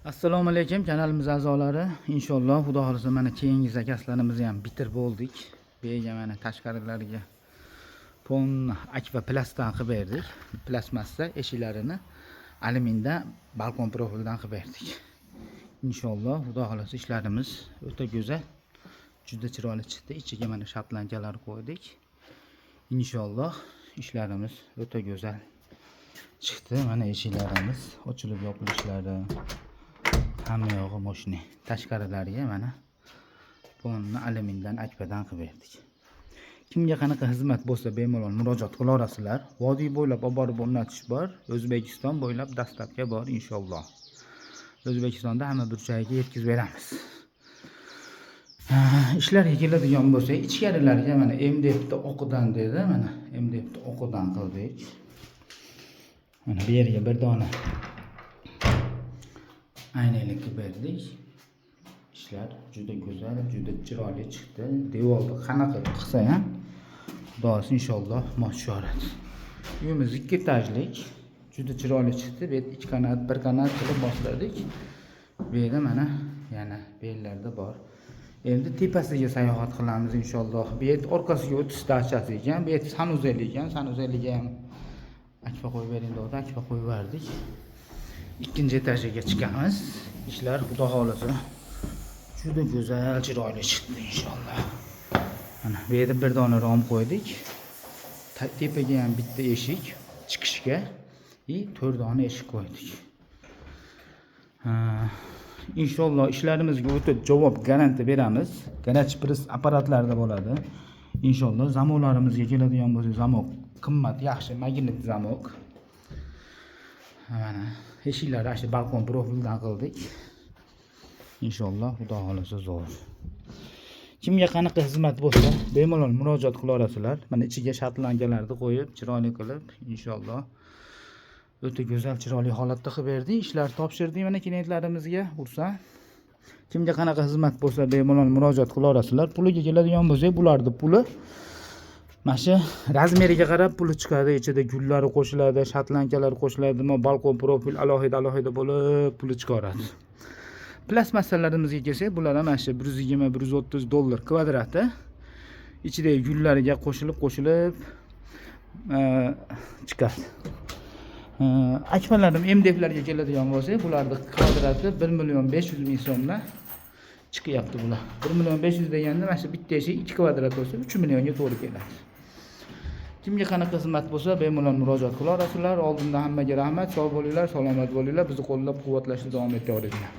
Assalomu alaykum kanalimiz a'zolari. Inshaalloh Xudo xolisa mana keyingi zakaslarimizni ham bitirib bo'ldik. Bu yerga mana tashqarilariga pon akva plastdan qilib berdik. Plastmassa eshiklarini alyumindan balkon profildan qilib berdik. Inshaalloh Xudo xolisa ishlarimiz o'ta go'zal, juda chiroyli chiqdi. Ichiga mana shotlankalar qo'ydik. Inshaalloh ishlarimiz o'ta go'zal chiqdi. Mana eshiklarimiz ochilib yopilishlari hamma yog'i moshina. Tashqarilariga mana ponni alyumindan akvadan qilib berdik. Kimga qanaqa xizmat bo'lsa bemalol murojaat qila olasizlar. Vodiy bo'ylab olib borib o'rnatish bor, O'zbekiston bo'ylab dastlabga bor inshaalloh. O'zbekistonda hamma burchagiga yetkazib beramiz. Ishlarga keladigan bo'lsak, ichkarilariga mana MDFda o'qidan dedi, mana MDFda o'qidan qildik. Mana bu yerga bir dona aynalik qilib berdik. Ishlar juda go'zal, juda chiroyli chiqdi. Devorni qanaqa qilsa ham xudosi inshaalloh mos tushadi. Uyimiz 2 etajlik, juda chiroyli chiqdi. Bu yerda 2 qanat, 1 qanat qilib boshladik. Bu yerda mana yana bellarda bor. Endi tepasiga sayohat qilamiz inshaalloh. Bu yerda orqasiga 30 dachasi ekan, bu yerda sanuzel ekan. Sanuzeliga ham akfa qo'yib bering dedi, akfa qo'yib berdik. 2-etajiga chiqamiz. Ishlar xudo xolisa juda go'zal, chiroyli chiqdi inshaalloh. Mana bu yerda bir dona rom qo'ydik. Tepaga ham bitta eshik chiqishga, 4 dona eshik qo'ydik. Inshaalloh ishlarimizga o'ta javob garantiya beramiz. Garaj press apparatlarda bo'ladi. Inshaalloh zamoqlarimizga keladigan bo'lsa, zamoq qimmat, yaxshi magnit zamoq. Mana eshiklarni shu balkon profildan qildik. Inshaalloh xudo xolisa zo'r. Kimga qanaqa xizmat bo'lsa, bemalol murojaat qila olasizlar. Mana ichiga shatlankalarni qo'yib, chiroyli qilib, inshaalloh o'ta go'zal, chiroyli holatda qilib berdik. Ishlar topshirdik mana klientlarimizga. Ursa, kimga qanaqa xizmat bo'lsa, bemalol murojaat qila olasizlar. Puliga keladigan bo'lsa, bularning puli mana shu razmeriga qarab puli chiqadi. Ichida gullari qo'shiladi, shatlankalar qo'shiladi, balkon profil alohida bo'lib puli chiqaradi. Plastmassalarimizga kelsak, bular ham mana shu 120-130 dollar kvadrati. Ichidagi gullariga qo'shilib chiqadi. Akfalarim MDFlarga keladigan bo'lsa, bularning kvadrati 1.500.000 so'mdan chiqyapti bular. 1.500.000 deganda mana shu bitta eshik 2 kvadrat bo'lsa 3 millionga to'g'ri keladi. Kimga qanaqa xizmat bo'lsa, bemalol murojaat qila olasizlar. Oldindan hammaga rahmat, sog' bo'linglar, salomat bo'linglar. Bizni qo'llab-quvvatlashda davom etaveringlar.